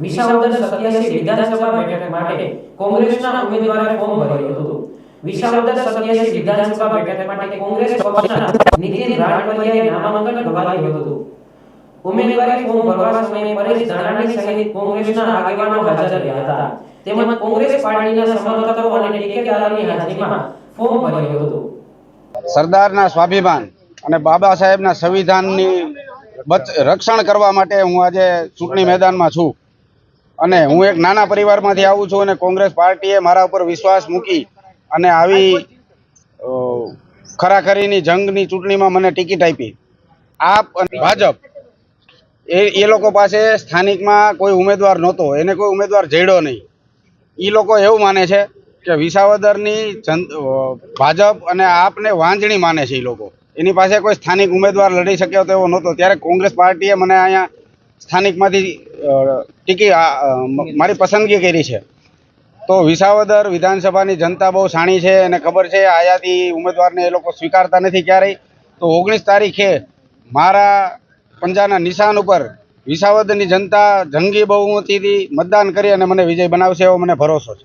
વિસાવદર 87 વિધાનસભા બેઠક માટે કોંગ્રેસના ઉમેદવારે ફોર્મ ભર્યું હતું। વિસાવદર 87 વિધાનસભા બેઠક માટે કોંગ્રેસ પક્ષના નીતિન રાણપરિયાએ નામાંકન ગવાયું હતું। ઉમેદવારી ફોર્મ ભરવા સમયે પરેશ ધાનાણી સહિત કોંગ્રેસના આગેવાનો હાજર રહ્યા હતા। તેમજ કોંગ્રેસ પાર્ટીના સમર્થકો અને ટેકેદારોની હાજરીમાં ફોર્મ ભર્યું હતું। સરદારના સ્વાભિમાન અને બાબા સાહેબના સંવિધાનની રક્ષણ કરવા માટે હું આજે ચૂંટણી મેદાનમાં છું અને હું એક નાના પરિવારમાંથી આવું છું અને કોંગ્રેસ પાર્ટીએ મારા ઉપર વિશ્વાસ મૂકી અને આવી ખરાખરીની જંગની ચૂંટણીમાં મને ટિકિટ આપી। આપ અને ભાજપ એ લોકો પાસે સ્થાનિકમાં કોઈ ઉમેદવાર નહોતો, એને કોઈ ઉમેદવાર જડ્યો નહીં। એ લોકો એવું માને છે કે વિસાવદરની ભાજપ અને આપને વાંજણી માને છે। એ લોકો એની પાસે કોઈ સ્થાનિક ઉમેદવાર લડી શક્યો તેવો નહોતો, ત્યારે કોંગ્રેસ પાર્ટીએ મને અહીંયા સ્થાનિકમાંથી મારી પસંદગી કરી છે। તો વિસાવદર વિધાનસભાની જનતા બહુ શાણી છે અને ખબર છે આયાથી ઉમેદવારને એ લોકો સ્વીકારતા નથી ક્યારેય। તો 19 તારીખે મારા પંજાના નિશાન ઉપર વિસાવદરની જનતા જંગી બહુમતીથી મતદાન કરી અને મને વિજય બનાવશે એવો મને ભરોસો છે।